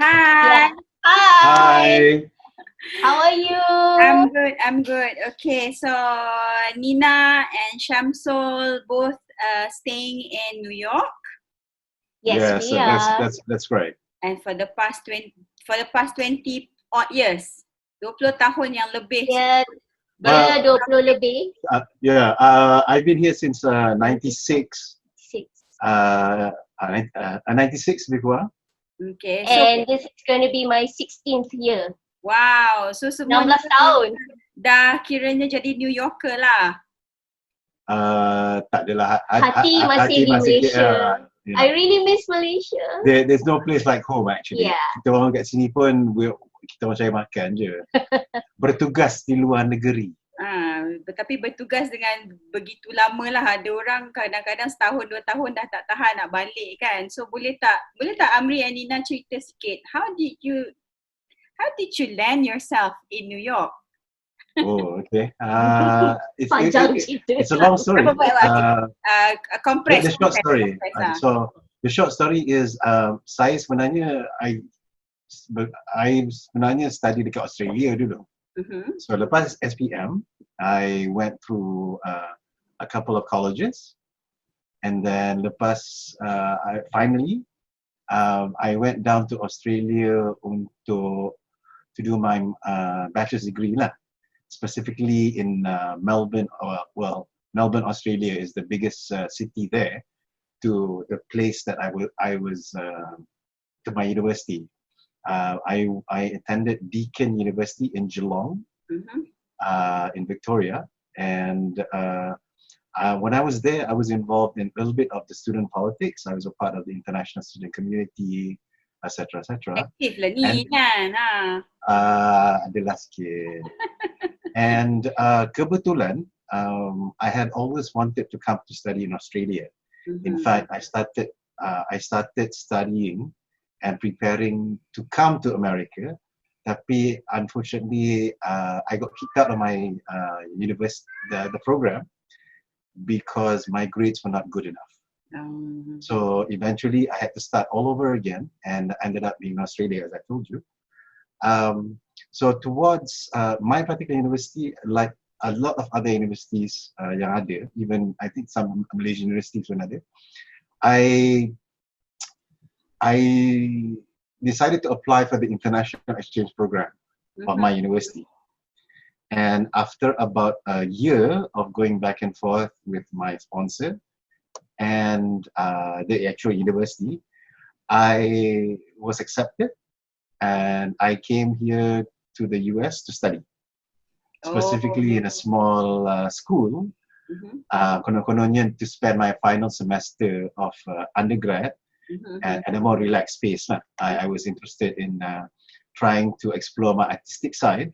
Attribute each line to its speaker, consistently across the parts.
Speaker 1: Hi.
Speaker 2: Yeah. Hi.
Speaker 3: Hi.
Speaker 2: How are you?
Speaker 1: I'm good. Okay, so Nina and Shamsul both staying in New York,
Speaker 2: Yes,
Speaker 3: Yes,
Speaker 2: we are.
Speaker 3: that's great.
Speaker 1: and for the past 20 odd years, 20 tahun yang lebih
Speaker 2: Ya,
Speaker 3: Well,
Speaker 2: dia 20 lebih.
Speaker 3: I've been here since 96.
Speaker 2: 6.
Speaker 3: 96 lebih kurang.
Speaker 1: Okay, so
Speaker 2: And this is going to be my 16th year.
Speaker 1: wow, so
Speaker 2: 16
Speaker 1: semuanya
Speaker 2: tahun.
Speaker 1: dah kiranya jadi New Yorker lah.
Speaker 3: Tak adalah.
Speaker 2: Hati masih di Malaysia.
Speaker 3: You
Speaker 2: I
Speaker 3: know,
Speaker 2: really miss Malaysia.
Speaker 3: there's no place like home actually.
Speaker 2: Yeah.
Speaker 3: Kita orang kat sini pun kita orang cari makan je. Bertugas di luar negeri.
Speaker 1: Tapi bertugas dengan begitu lama lah. Ada orang kadang-kadang setahun 2 tahun dah tak tahan nak balik kan. So boleh tak Amri and Nina cerita sikit, how did you land yourself in New York?
Speaker 3: Oh, okay.
Speaker 2: Panjang cerita.
Speaker 3: It's a long story.
Speaker 1: Compress.
Speaker 3: The short story.
Speaker 1: Compress, lah.
Speaker 3: So the short story is saya sebenarnya I sebenarnya study dekat Australia dulu. So lepas SPM, I went through a couple of colleges, and then lepas I finally I went down to Australia to do my bachelor's degree lah. Specifically in Melbourne. Melbourne, Australia is the biggest city there. To the place that I was to my university. I attended Deakin University in Geelong, in Victoria, and when I was there, I was involved in a little bit of the student politics. I was a part of the international student community, etc., etc.
Speaker 1: Aktif lah ni kan.
Speaker 3: Adalah sikit. And kebetulan, I had always wanted to come to study in Australia. In fact, I started studying and preparing to come to America. Tapi unfortunately, I got kicked out of my university, the program, because my grades were not good enough. So eventually, I had to start all over again, and ended up being in Australia, as I told you. So towards my particular university, like a lot of other universities yang ada, even I think some Malaysian universities pun ada, I decided to apply for the international exchange program of my university. And after about a year of going back and forth with my sponsor and the actual university, I was accepted, and I came here to the US to study, specifically in a small school. Konon-kononnya to spend my final semester of undergrad at a more relaxed pace. I was interested in trying to explore my artistic side,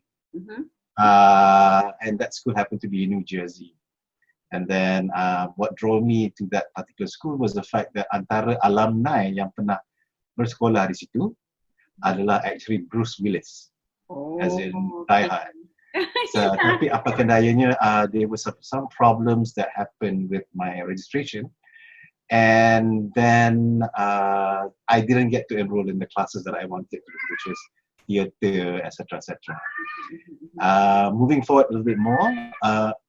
Speaker 3: and that school happened to be in New Jersey. And then what drove me to that particular school was the fact that antara alumni yang pernah bersekolah di situ adalah actually Bruce Willis, as in Die Hard. So, tapi apa kendayanya, there was some problems that happened with my registration, and then I didn't get to enroll in the classes that I wanted to, which is theatre, etc., etc. Moving forward a little bit more,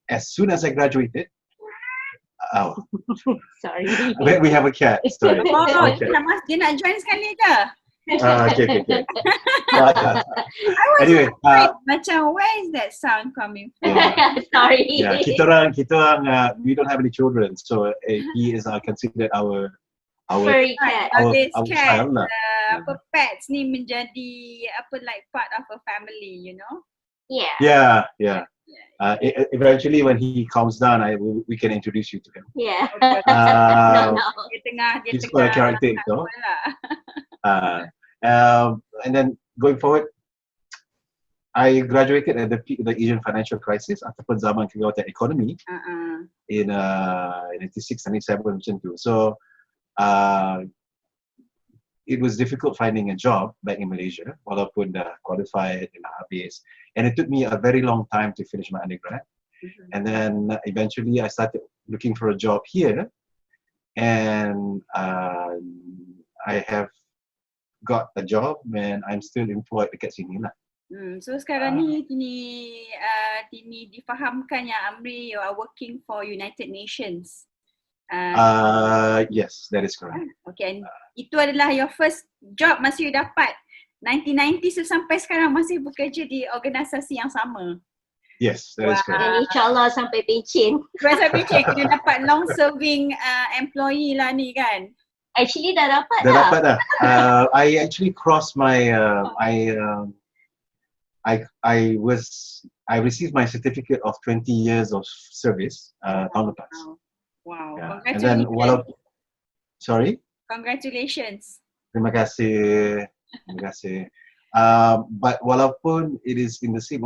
Speaker 3: as soon as I graduated,
Speaker 2: Sorry.
Speaker 3: we have a cat. Sorry.
Speaker 1: Okay. Dia nak join sekali ke?
Speaker 3: Okay. Anyway,
Speaker 1: macam where is that sound coming from?
Speaker 2: Sorry.
Speaker 3: Yeah, kita orang we don't have any children, so he is considered our
Speaker 2: furry cat.
Speaker 3: our
Speaker 1: cat,
Speaker 3: child lah.
Speaker 1: Pets ni menjadi like part of a family, you know?
Speaker 2: Yeah.
Speaker 3: Yeah. Eventually, when he calms down, we can introduce you to him.
Speaker 2: Yeah.
Speaker 1: Dia
Speaker 3: He's
Speaker 1: tengah
Speaker 3: got a character, though. And then going forward, I graduated at the peak of the Asian financial crisis ataupun zaman kegawatan ekonomi in 96, 97 macam tu. So it was difficult finding a job back in Malaysia, walaupun dah qualified and habis. And it took me a very long time to finish my undergrad. And then eventually I started looking for a job here, and I have got a job and I'm still employed dekat sini lah.
Speaker 1: So sekarang ni Tini difahamkan yang Amri you are working for United Nations.
Speaker 3: Yes, that is correct.
Speaker 1: Okay, and itu adalah your first job masa you dapat 1990 sampai sekarang masih bekerja di organisasi yang sama.
Speaker 3: Yes, that is correct.
Speaker 2: Dan insyaAllah sampai pencen.
Speaker 1: Sampai pencen kena dapat long serving employee lah ni kan.
Speaker 2: Actually dah dapat
Speaker 3: Dah
Speaker 2: dah.
Speaker 3: dapat dah. I actually crossed my I received my certificate of 20 years of service tahun lepas.
Speaker 1: Wow.
Speaker 3: Yeah. And
Speaker 1: Congratulations.
Speaker 3: then sorry?
Speaker 1: Congratulations.
Speaker 3: Terima kasih. But walaupun it is in the same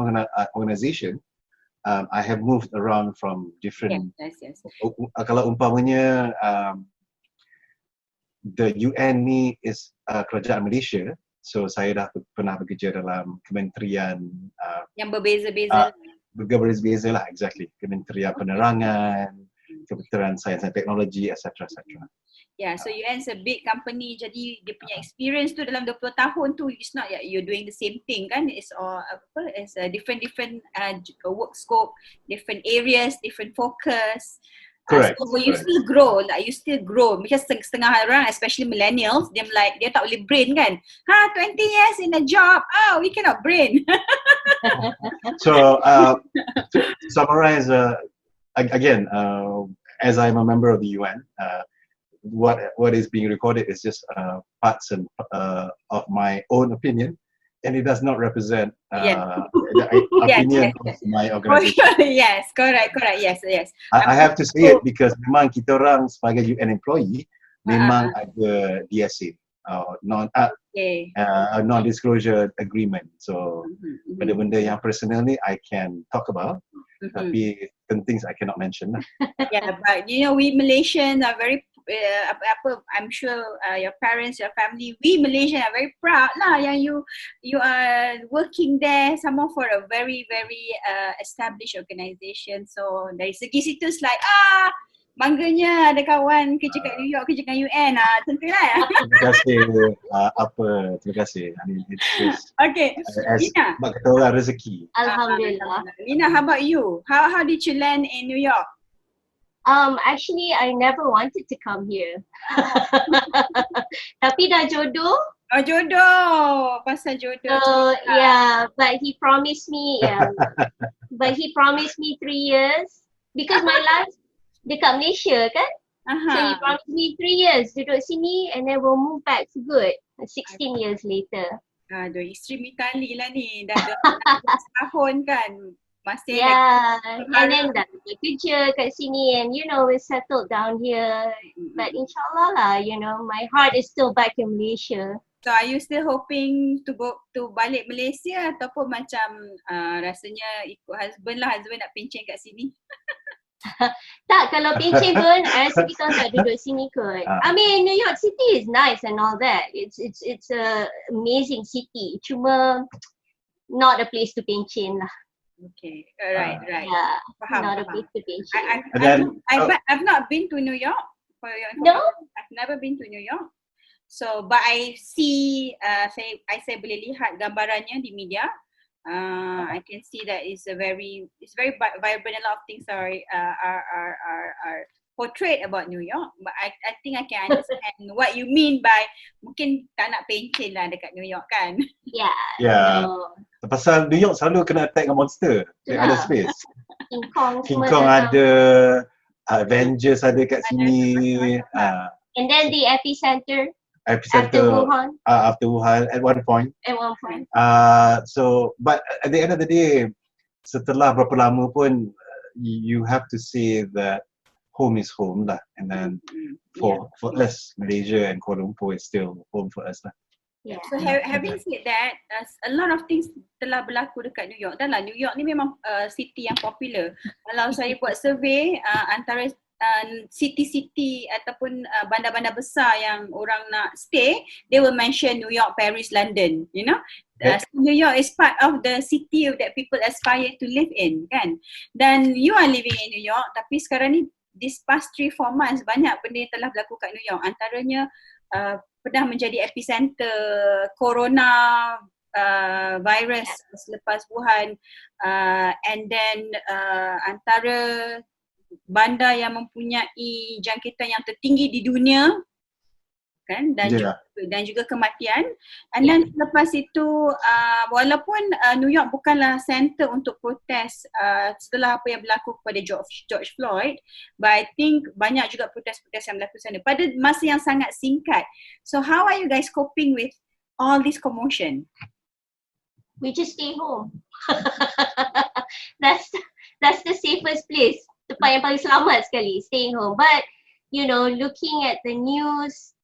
Speaker 3: organization, I have moved around from different.
Speaker 1: Yes.
Speaker 3: Kalau umpamanya the UN ni is kerajaan Malaysia, so saya dah pernah bekerja dalam kementerian
Speaker 1: yang berbeza-beza.
Speaker 3: Berbeza lah, exactly. Kementerian Penerangan, Kementerian Sains dan Teknologi, etc.
Speaker 1: Yeah, so UN is a big company, jadi dia punya experience tu dalam 20 tahun tu, it's not like you're doing the same thing kan, it's all it's a different work scope, different areas, different focus.
Speaker 3: Correct.
Speaker 1: So you still grow, because setengah orang, especially millennials, dia tak boleh brain kan. 20 years in a job, we cannot brain.
Speaker 3: So to summarize, again, as I'm a member of the UN, what is being recorded is just parts of my own opinion, and it does not represent the opinion of my organization.
Speaker 1: Yes, correct. Yes.
Speaker 3: I have to say it because memang kita orang sebagai UN employee memang ada DSA, non-disclosure agreement. So benda-benda yang personal ni I can talk about, tapi certain things I cannot mention lah.
Speaker 1: Yeah, but we Malaysians are very I'm sure your parents, your family, we Malaysians are very proud lah yang you are working there, some more for a very established organisation. So dari segi situ like bangganya ada kawan kerja kat New York, kerja kat UN tentulah.
Speaker 3: Terima kasih. Terima kasih. I mean, it's just
Speaker 1: okay, Lina.
Speaker 3: Kata orang rezeki.
Speaker 2: Alhamdulillah.
Speaker 1: Lina, how about you? How did you land in New York?
Speaker 2: Actually, I never wanted to come here. Tapi dah jodoh.
Speaker 1: Jodoh. Pasal jodoh.
Speaker 2: So, yeah, but he promised me 3 years because my life dekat Malaysia kan. So he promised me 3 years duduk sini and then we'll move back for good 16 years later.
Speaker 1: Aduh, isteri Mitali lah ni. Dah 12 tahun kan. Masih
Speaker 2: and then dah kerja kat sini and we settled down here. But insyaAllah lah, my heart is still back in Malaysia.
Speaker 1: So are you still hoping to balik Malaysia ataupun macam rasanya ikut husband nak pencen kat sini?
Speaker 2: Tak, kalau pencen pun rasa kita tak duduk sini kot. I mean, New York City is nice and all that. It's a amazing city. Cuma not a place to pencen lah.
Speaker 1: Okay, right.
Speaker 2: Yeah,
Speaker 1: Faham.
Speaker 2: not a place to pencen.
Speaker 1: I've not been to New York. For your
Speaker 2: No?
Speaker 1: I've never been to New York. So, but I see, saya boleh lihat gambarannya di media. I can see that it's very vibrant. A lot of things are portrayed about New York. But I think I can understand what you mean by mungkin tak nak pencen lah dekat New York kan?
Speaker 3: Yeah. Pasal New York selalu kena attack dengan monster. Ada space. King Kong ada, Avengers ada kat sini.
Speaker 2: And then the epicenter after Wuhan.
Speaker 3: After Wuhan at one point. So, but at the end of the day, setelah berapa lama pun, you have to say that home is home lah. And then for us, Malaysia and Kuala Lumpur is still home for us lah.
Speaker 2: Yeah.
Speaker 1: So having said that, a lot of things telah berlaku dekat New York. Dan lah, New York ni memang city yang popular. Kalau saya buat survey antara city-city ataupun bandar-bandar besar yang orang nak stay, they will mention New York, Paris, London, so New York is part of the city that people aspire to live in, kan? Dan you are living in New York, tapi sekarang ni this past 3-4 months banyak benda yang telah berlaku kat New York. Antaranya pernah menjadi epicenter corona virus selepas Wuhan, and then antara bandar yang mempunyai jangkitan yang tertinggi di dunia kan, dan juga kematian. And then selepas itu walaupun New York bukanlah center untuk protes setelah apa yang berlaku kepada George Floyd, but I think banyak juga protes-protes yang berlaku sana pada masa yang sangat singkat. So how are you guys coping with all this commotion?
Speaker 2: We just stay home. That's the safest place. Tempat yang paling selamat sekali, staying home. But you know, looking at the news,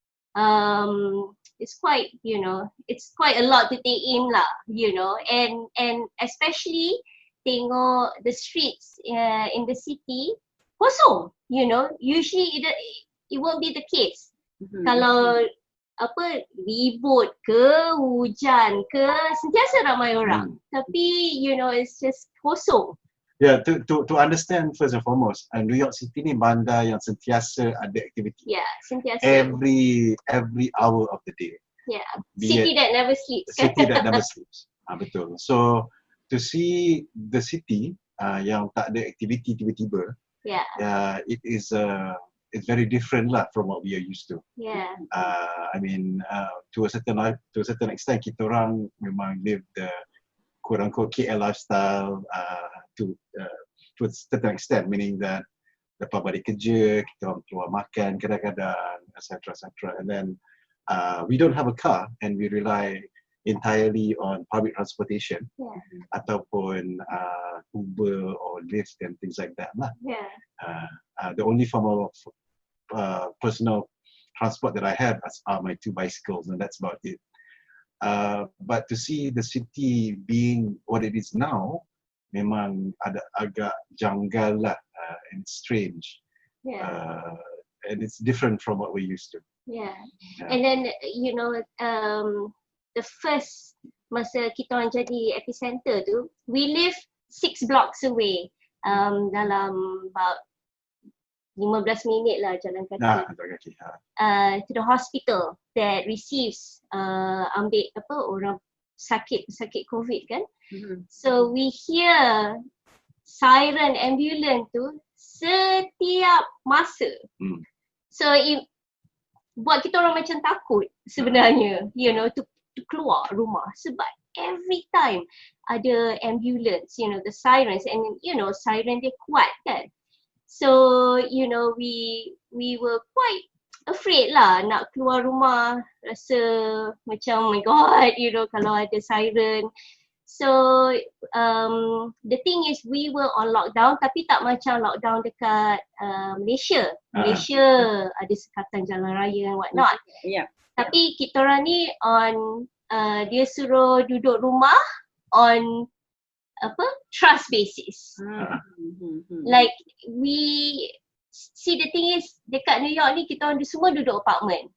Speaker 2: it's quite, you know, it's quite a lot to take in lah, you know, and especially tengok the streets in the city kosong, you know. Usually it won't be the case. Kalau apa, ribut ke, hujan ke, sentiasa ramai orang. Tapi you know, it's just kosong.
Speaker 3: Yeah, to understand first and foremost, New York City ni bandar yang sentiasa ada aktiviti.
Speaker 2: Yeah, sentiasa.
Speaker 3: Every hour of the day.
Speaker 2: Yeah, city that never sleeps.
Speaker 3: City that never sleeps. Betul. So to see the city yang tak ada aktiviti tiba-tiba, it is it's very different lah from what we are used to.
Speaker 2: Yeah.
Speaker 3: I mean, to a certain extent, kita orang memang live the quote-unquote KL lifestyle to a certain extent, meaning that lepas balik kerja, kita orang keluar makan kadang-kadang, etc. And then we don't have a car and we rely entirely on public transportation ataupun Uber or Lyft and things like that lah. The only form of personal transport that I have are my 2 bicycles, and that's about it. But to see the city being what it is now, memang ada agak janggal lah, and strange. And it's different from what we're used to.
Speaker 2: And then you know, the first masa kita orang jadi epicenter tu, we live 6 blocks away, dalam about 15 minit lah jalan kaki. To the hospital that receives ambil apa, orang sakit COVID kan. So we hear siren ambulance tu setiap masa. So buat kita orang macam takut sebenarnya, you know, to keluar rumah sebab every time ada ambulance, you know, the sirens, and you know, siren dia kuat kan. So you know, we were quite afraid lah nak keluar rumah, rasa macam oh my god, you know, kalau ada siren. So the thing is, we were on lockdown tapi tak macam lockdown dekat Malaysia. Malaysia ada sekatan jalan raya and what not. Tapi kita orang ni on dia suruh duduk rumah on apa, trust basis. Like we see, the thing is dekat New York ni kita orang semua duduk apartment.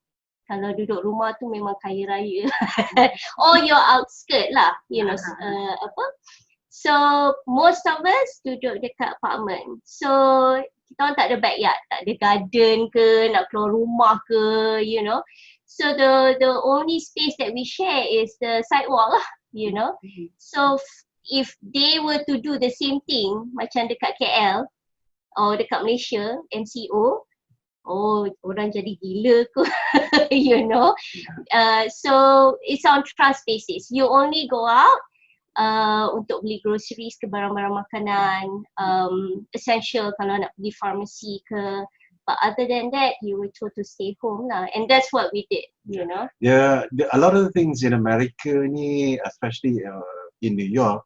Speaker 2: Kalau duduk rumah tu memang kaya raya. Or your outskirt lah, you know, apa. So most of us duduk dekat apartment. So kita orang tak ada backyard, tak ada garden ke, nak keluar rumah ke, you know. So the only space that we share is the sidewalk lah, you know. So if they were to do the same thing macam dekat KL or dekat Malaysia, MCO, oh orang jadi gila ke, you know. So it's on trust basis. You only go out untuk beli groceries ke, barang-barang makanan, essential kalau nak pergi pharmacy ke. But other than that, you were told to stay home lah, and that's what we did, you know.
Speaker 3: Yeah, a lot of the things in America ni, especially in New York,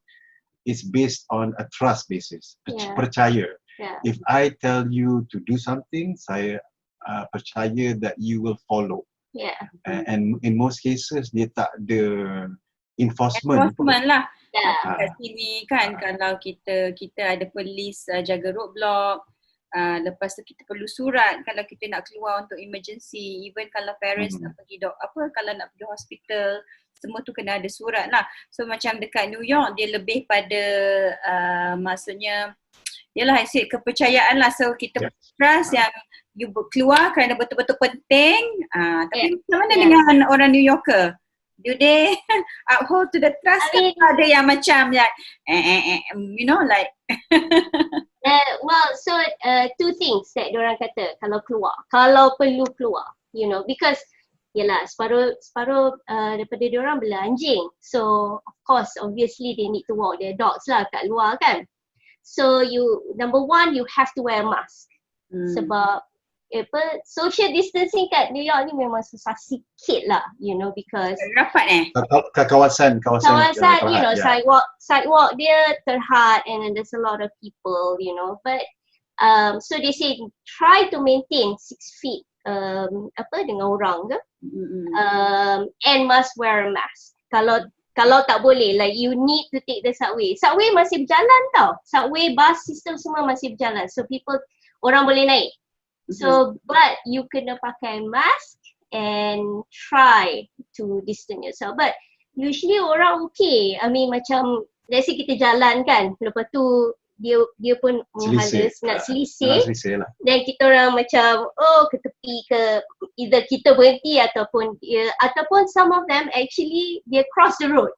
Speaker 3: is based on a trust basis. Percaya. If I tell you to do something, saya percaya that you will follow. And in most cases, dia tak ada enforcement
Speaker 1: lah. Kat sini kan, kalau kita ada polis jaga roadblock, lepas tu kita perlu surat kalau kita nak keluar untuk emergency. Even kalau parents nak pergi kalau nak pergi hospital, semua tu kena ada surat lah. So macam dekat New York, dia lebih pada maksudnya yalah, hasil kepercayaan lah. So kita trust you keluar kerana betul-betul penting. Tapi macam mana dengan orang New Yorker? Do they uphold to the trust? Ada yang macam like, you know, like.
Speaker 2: Well, so two things that diorang kata kalau keluar, kalau perlu keluar, you know, because yelah separuh daripada diorang bela anjing, so of course obviously they need to walk their dogs lah kat luar kan. So number one, you have to wear a mask. Sebab social distancing kat New York ni memang susah sikit lah, you know, because
Speaker 1: rapat
Speaker 3: kawasan
Speaker 2: you know, sidewalk dia terhad and then there's a lot of people, you know, but so they say try to maintain 6 feet dengan orang ke, and must wear a mask. Kalau tak boleh, like you need to take the subway masih berjalan tau, subway bus system semua masih berjalan, so orang boleh naik. So, but you kena pakai mask and try to distance yourself. But usually orang okay. I mean macam, let's say kita jalan kan, lepas tu dia pun menghalas nak selisih lah. Dan kita orang macam, ke tepi ke, either kita berhenti ataupun some of them actually dia cross the road.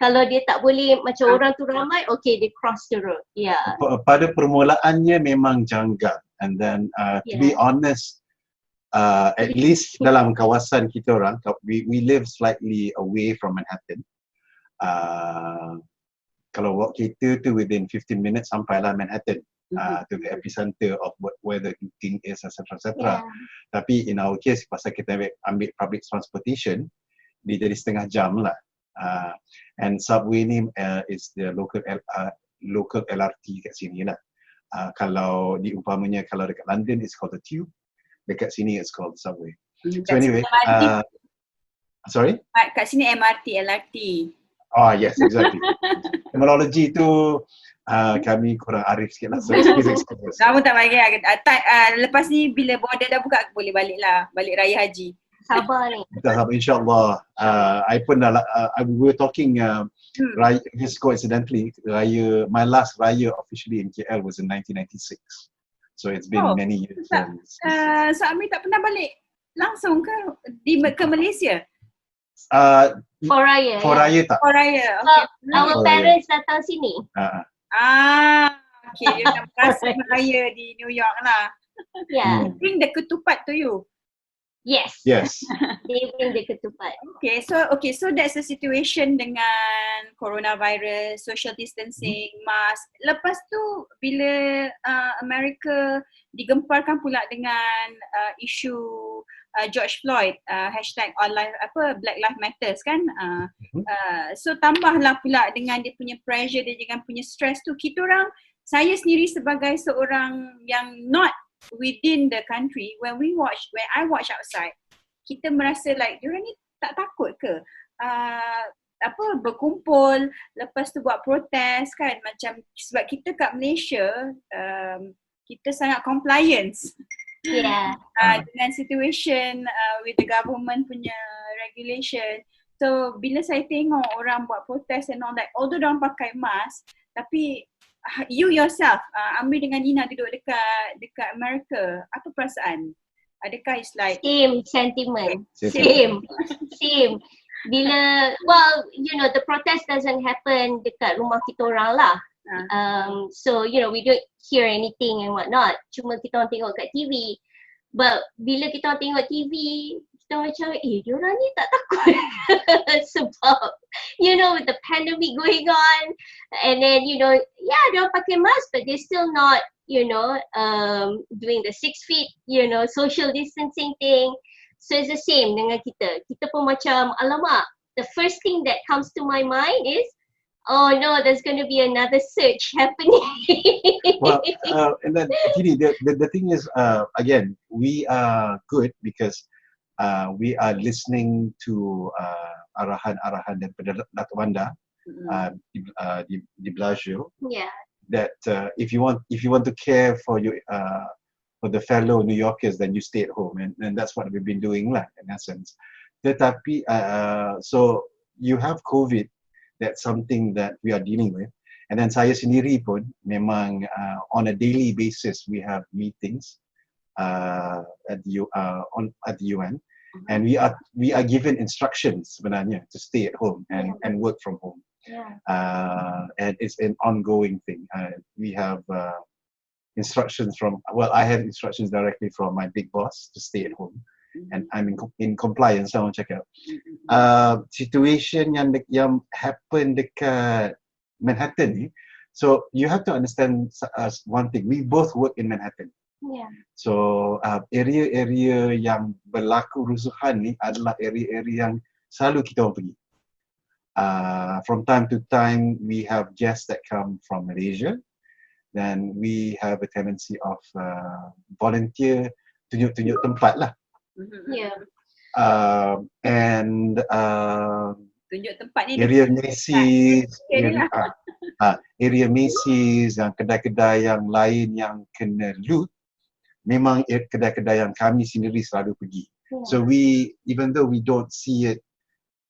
Speaker 2: Kalau dia tak boleh macam orang tu ramai, okay, they cross the road. Yeah.
Speaker 3: Pada permulaannya memang janggal. And then to be honest, at least dalam kawasan kita orang, we live slightly away from Manhattan. Kalau walk kereta tu within 15 minutes sampailah Manhattan, to the epicenter of where the eating is, etc. Tapi in our case, pasal kita ambil public transportation, dia jadi setengah jam lah. And subway ni is the local LRT kat sini lah. Kalau diumpamanya kalau dekat London it's called the tube, dekat sini it's called the subway. So anyway, sorry?
Speaker 1: Kat sini MRT, LRT.
Speaker 3: Oh yes, exactly. Terminologi tu kami kurang arif sikit lah. So excuse.
Speaker 1: Kamu tak bagi lepas ni bila border dah buka boleh balik lah, balik raya haji.
Speaker 2: Sabar ni.
Speaker 3: Kita sabar insyaAllah. I pun dah, we were talking just coincidentally, my last raya officially in KL was in 1996. So it's been many years.
Speaker 1: So Amir tak pernah balik langsung ke ke Malaysia?
Speaker 2: For raya.
Speaker 3: For raya tak?
Speaker 1: For raya. Okay.
Speaker 2: Our parents datang sini.
Speaker 1: Okay, you nak merasa raya di New York lah.
Speaker 2: Yeah.
Speaker 1: Bring the ketupat to you.
Speaker 2: Yes. They bring the ketupat.
Speaker 1: Okay, so that's the situation dengan coronavirus, social distancing, mask. Lepas tu bila Amerika digemparkan pula dengan isu George Floyd, hashtag Black Lives Matters kan. So tambahlah pula dengan dia punya pressure, dia dengan punya stress tu, saya sendiri sebagai seorang yang not within the country, when I watch outside, kita merasa like diorang ni tak takut ke berkumpul, lepas tu buat protes kan, macam sebab kita kat Malaysia kita sangat compliance dengan situation with the government punya regulation. So bila saya tengok orang buat protes and all that, although diorang pakai mask, tapi you yourself, Amri dengan Nina duduk dekat Amerika, apa perasaan? Adakah it's like
Speaker 2: same sentiment? Same. Bila, well, you know, the protest doesn't happen dekat rumah kita orang lah. So, you know, we don't hear anything and whatnot. Cuma kita orang tengok kat TV. But bila kita orang tengok TV, kita macam, diorang ni tak takut. Sebab, you know, with the pandemic going on, and then, you know, diorang pakai mask, but they're still not, you know, doing the 6 feet, you know, social distancing thing. So it's the same dengan kita. Kita pun macam, alamak, the first thing that comes to my mind is, oh no, there's going to be another surge happening.
Speaker 3: Well, and then the thing is, again, we are good because we are listening to arahan-arahan daripada Dato' Wanda di Bellagio.
Speaker 2: Yeah.
Speaker 3: That if you want to care for the fellow New Yorkers, then you stay at home, and that's what we've been doing lah in essence. Tetapi so you have COVID, that's something that we are dealing with, and then saya sendiri pun memang on a daily basis we have meetings at the UN, and we are given instructions sebenarnya to stay at home and work from home. And it's an ongoing thing. We have instructions I have instructions directly from my big boss to stay at home, and I'm in compliance. Saya cakap situation yang happen dekat Manhattan ni. So you have to understand one thing. We both work in Manhattan. So area-area yang berlaku rusuhan ni adalah area-area yang selalu kita orang pergi. From time to time, we have guests that come from Malaysia. Then we have a tendency of volunteer, tunjuk-tunjuk tempat lah. And
Speaker 1: tunjuk tempat ni
Speaker 3: area Macy's, area Macy's dan kedai-kedai yang lain yang kena loot, memang kedai-kedai yang kami sendiri selalu pergi. So we, even though we don't see it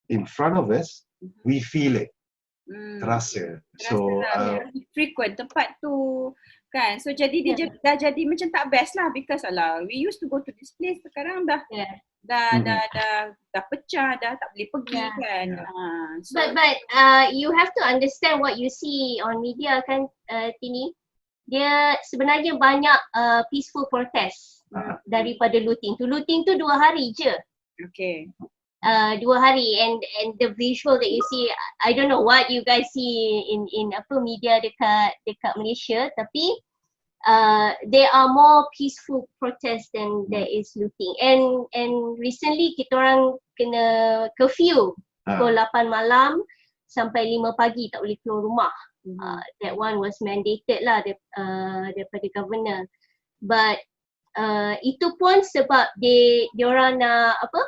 Speaker 3: in front of us, we feel it. Terasa. So
Speaker 1: frequent tempat tu kan. So jadi dia dah jadi macam tak best lah, because we used to go to this place, sekarang dah pecah, dah tak boleh pergi kan.
Speaker 2: So, but you have to understand what you see on media kan, Tini. Dia sebenarnya banyak peaceful protest daripada looting tu. Looting tu 2 hari je.
Speaker 1: Okay.
Speaker 2: 2 hari, and the visual that you see, I don't know what you guys see in apa media dekat Malaysia, tapi there are more peaceful protests than there is looting. And recently kita orang kena curfew pukul 8 malam sampai 5 pagi, tak boleh keluar rumah. That one was mandated lah daripada governor. But itu pun sebab diorang nak apa?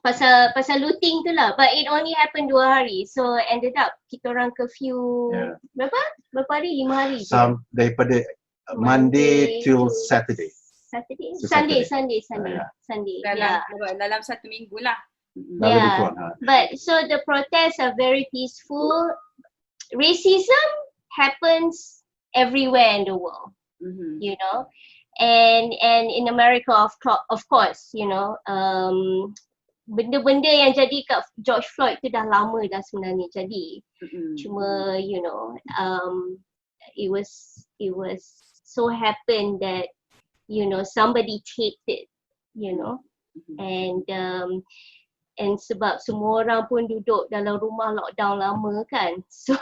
Speaker 2: Pasal looting tu lah, but it only happened 2 hari, so ended up kita orang curfew berapa hari? 5 hari
Speaker 3: daripada Monday till Saturday.
Speaker 2: Sunday.
Speaker 1: Dalam 1 minggu lah.
Speaker 2: But so the protests are very peaceful. Racism happens everywhere in the world, you know, and in America of course, you know, benda-benda yang jadi kat George Floyd tu dah lama dah sebenarnya jadi. Cuma you know, it was so happen that you know somebody taped it, you know, and sebab semua orang pun duduk dalam rumah lockdown lama kan, so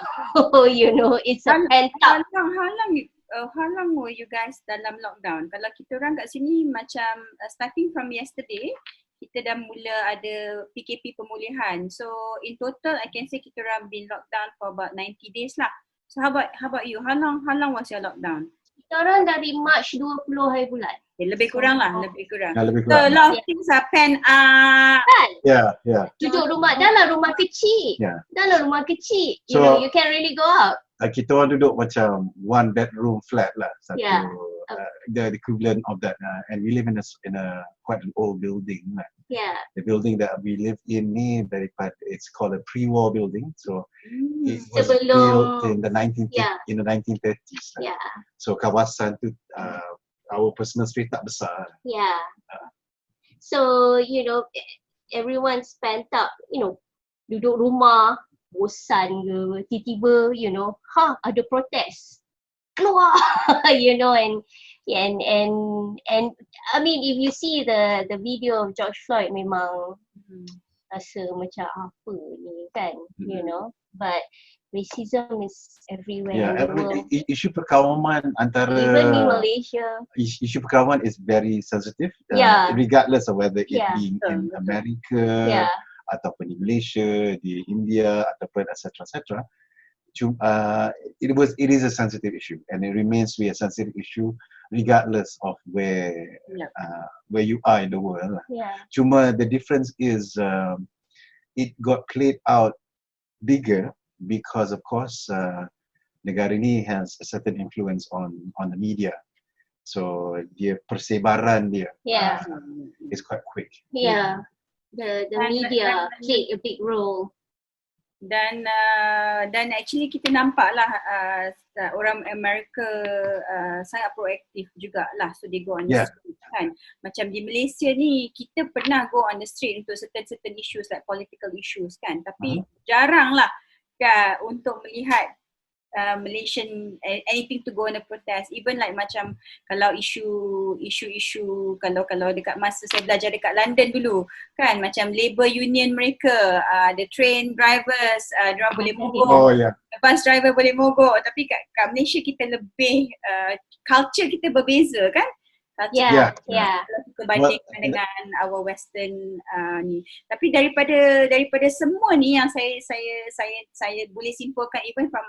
Speaker 2: you know it's a pent up.
Speaker 1: How long were you guys dalam lockdown? Kalau kita orang kat sini macam starting from yesterday, kita dah mula ada PKP pemulihan. So in total I can say kita orang been locked down for about 90 days lah. So how about you? How long was your lockdown?
Speaker 2: Kita orang dari March 20 hari bulan.
Speaker 1: Lebih kurang lah, lebih kurang.
Speaker 3: So
Speaker 1: a lot of things are pent up.
Speaker 2: Kan?
Speaker 3: Yeah.
Speaker 2: Duduk dalam rumah kecil. Dalam rumah kecil. You know, you can't really go out.
Speaker 3: Kita orang duduk macam 1 bedroom flat lah. Satu the equivalent of that, and we live in a quite an old building. The building that we live in ni it's called a pre-war building. So it was built in the 1930s. So kawasan tu our personal space tak besar.
Speaker 2: So you know everyone's pent up, you know, duduk rumah bosan ke, tiba-tiba you know ada protes keluar you know, and I mean if you see the video of George Floyd, memang rasa macam apa ni kan, you know, but racism is everywhere in the world.
Speaker 3: Isu perkawaman antara
Speaker 2: even in Malaysia,
Speaker 3: isu perkawaman is very sensitive, regardless of whether it being in America ataupun di Malaysia, di India ataupun etc. It is a sensitive issue, and it remains to be a sensitive issue regardless of where you are in the world. Cuma the difference is it got played out bigger because of course negara ni has a certain influence on the media. So dia persebaran dia is quite quick.
Speaker 2: The media played a big role.
Speaker 1: Dan actually kita nampak lah orang Amerika sangat proaktif jugalah, so they go on the street kan. Macam di Malaysia ni kita pernah go on the street untuk certain issues like political issues kan, tapi jarang lah untuk melihat Malaysian anything to go on a protest, even like macam kalau isu kalau dekat masa saya belajar dekat London dulu kan, macam labour union mereka, the train drivers diorang boleh mogok, bus driver boleh mogok, tapi kat Malaysia kita lebih culture kita berbeza kan. Kalau kita bandingkan dengan our western ni. Tapi daripada semua ni yang saya boleh simpulkan even from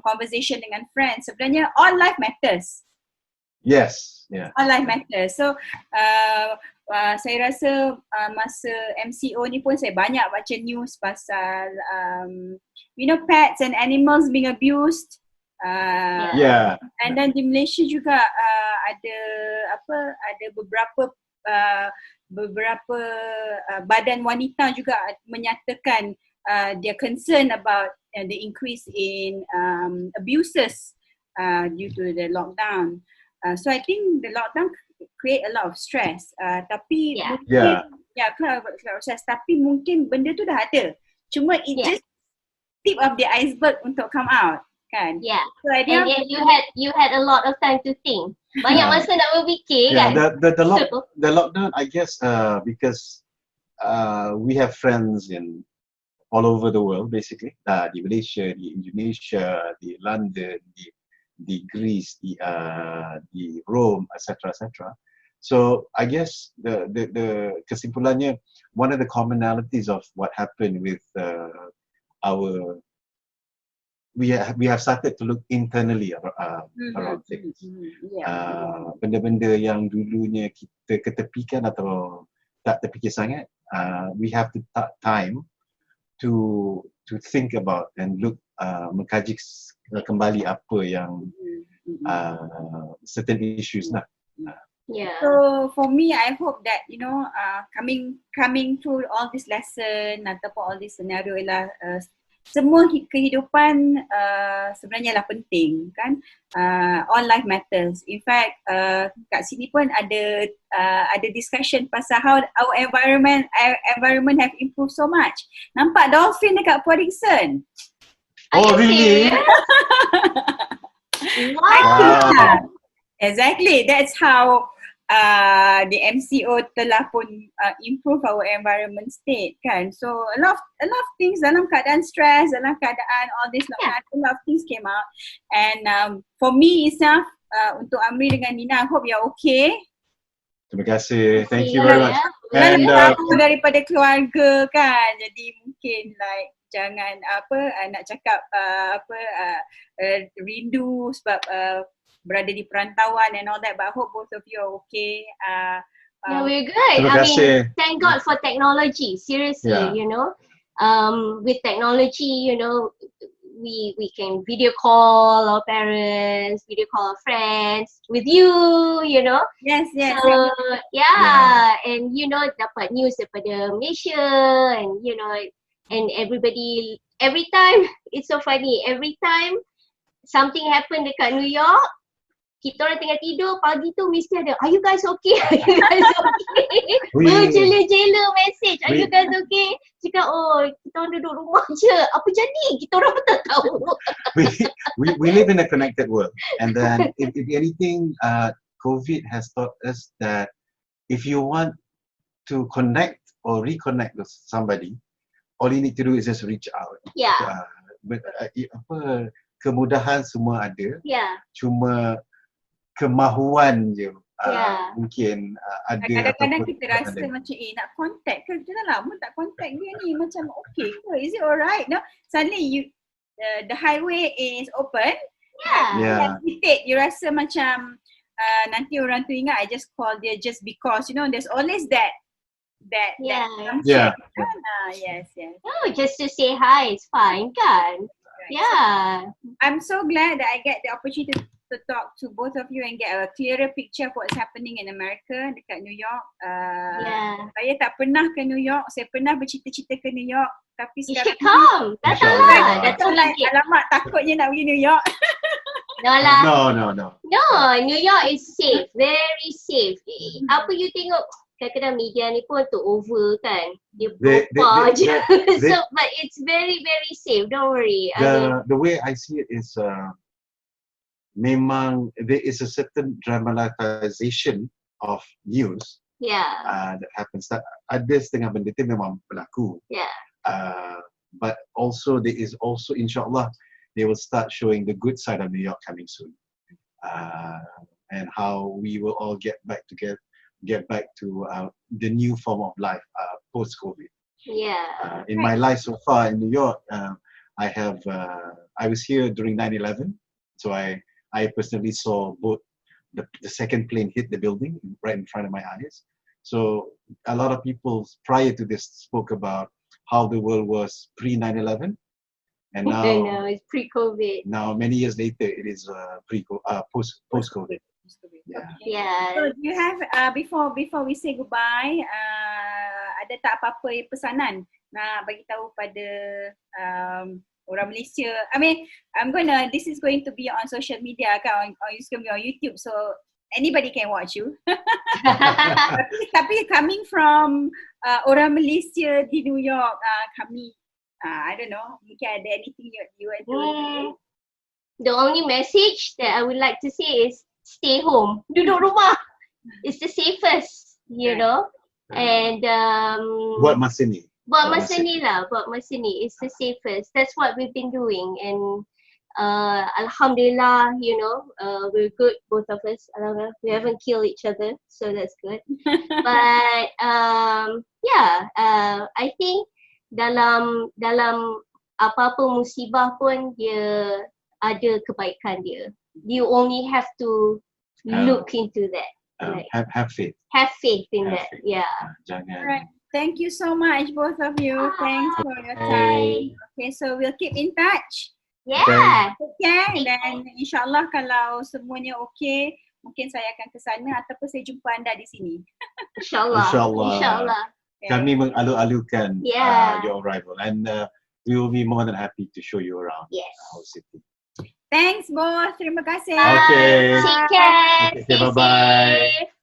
Speaker 1: conversation dengan friends, sebenarnya all life matters.
Speaker 3: Yes,
Speaker 1: all life matters. So saya rasa masa MCO ni pun saya banyak baca news pasal pets and animals being abused. And then di Malaysia juga ada beberapa badan wanita juga menyatakan their concern about the increase in abuses due to the lockdown. So I think the lockdown create a lot of stress. Tapi tapi mungkin benda tu dah ada. Cuma it just tip of the iceberg untuk come out. Kan?
Speaker 2: So and you had a lot of time to think. Banyak masa nak berfikir kan?
Speaker 3: The lockdown, I guess, because we have friends in all over the world, basically. Di Malaysia, di Indonesia, di London, di Greece, di Rome, etc., etc. So I guess the kesimpulannya, one of the commonalities of what happened with we have started to look internally around things. Benda-benda yang dulunya kita ketepikan atau tak terfikir sangat, we have to take time to think about and look, mengkaji kembali apa yang certain issues lah.
Speaker 1: So for me, I hope that coming through all this lesson ataupun all this scenario ialah semua kehidupan sebenarnya lah penting kan. All life matters. In fact, kat sini pun ada discussion pasal how our environment have improved so much. Nampak dolphin dekat Portingson.
Speaker 3: Oh really?
Speaker 1: Wow. Exactly. That's how the MCO telah pun improve our environment state kan. So a lot of things dalam keadaan stress, dalam keadaan all this a lot of things came out. And for me Isaf, untuk Amri dengan Nina, I hope you're okay.
Speaker 3: Terima kasih. Thank you very much.
Speaker 1: And daripada keluarga kan, jadi mungkin like jangan nak cakap rindu sebab berada di perantauan and all that, but I hope both of you are okay.
Speaker 2: We're good. I mean, thank God for technology. Seriously, with technology, we can video call our parents, video call our friends with you,
Speaker 1: Yes.
Speaker 2: So, and dapat news daripada Malaysia, and and everybody, every time, it's so funny, every time something happen dekat New York, kita orang tengah tidur, pagi tu mesti ada, are you guys okay? Are you guys okay? Berjela-jela message, are you guys okay? Cakap, oh, kita orang duduk rumah je. Apa jadi? Kita orang pun tak tahu.
Speaker 3: we live in a connected world. And then, if anything, COVID has taught us that if you want to connect or reconnect with somebody, all you need to do is just reach out. Kemudahan semua ada. Cuma kemahuan je mungkin ada.
Speaker 1: Kadang-kadang kita rasa macam nak contact ke, kita dah lama tak contact dia ni, macam okay ke, is it alright? No, suddenly the highway is open, you rasa macam nanti orang tu ingat I just call dia just because, there's always that
Speaker 2: yes. Oh, just to say hi is fine kan. I'm
Speaker 1: so glad that I get the opportunity to talk to both of you and get a clearer picture of what's happening in America dekat New York. Saya tak pernah ke New York. Saya pernah bercita-cita ke New York. Tapi
Speaker 2: You
Speaker 1: sekarang
Speaker 2: should come. Datanglah. Datang
Speaker 1: like,
Speaker 2: sikit.
Speaker 1: alamak takutnya nak pergi New York.
Speaker 2: No lah.
Speaker 3: No.
Speaker 2: No, New York is safe. Very safe. Apa you tengok kadang-kadang media ni pun tu over kan. Dia propar je. So, but it's very, very safe. Don't worry.
Speaker 3: The way I see it is memang there is a certain dramatization of news that happens. Ada setengah benda tu memang berlaku. But also there is also insyaAllah they will start showing the good side of New York coming soon. And how we will all get back to the new form of life post-COVID. In my life so far in New York, I was here during 9/11, so I personally saw both the second plane hit the building right in front of my eyes. So a lot of people prior to this spoke about how the world was pre 9/11, and now
Speaker 2: it's pre-COVID.
Speaker 3: Now many years later, it is post-COVID.
Speaker 1: So do you have before we say goodbye, ada tak apa-apa pesanan nak bagi tahu pada orang Malaysia? I mean, this is going to be on social media kan, it's going to be on YouTube, so anybody can watch you. tapi coming from orang Malaysia di New York, kami I don't know, mungkin ada anything you want to
Speaker 2: The only message that I would like to say is stay home. Duduk rumah. It's the safest, you know. And
Speaker 3: buat masa ni
Speaker 2: it's the safest. That's what we've been doing, and Alhamdulillah, you know, we're good, both of us. Alhamdulillah, we haven't killed each other, so that's good. But I think dalam apa-apa musibah pun dia ada kebaikan dia. You only have to look into that.
Speaker 3: Have faith.
Speaker 2: Have faith in that. Yeah.
Speaker 3: Jangan.
Speaker 1: Alright. Thank you so much, both of you. Thanks for your time. Okay, so we'll keep in touch.
Speaker 2: Yeah.
Speaker 1: Okay, dan insyaAllah kalau semuanya okay, mungkin saya akan ke sana ataupun saya jumpa anda di sini.
Speaker 2: InsyaAllah.
Speaker 3: Kami mengalu-alukan your arrival, and we will be more than happy to show you around our city.
Speaker 1: Thanks, boss. Terima kasih.
Speaker 3: Okay.
Speaker 2: Take care.
Speaker 3: Okay, bye-bye.
Speaker 2: Safe.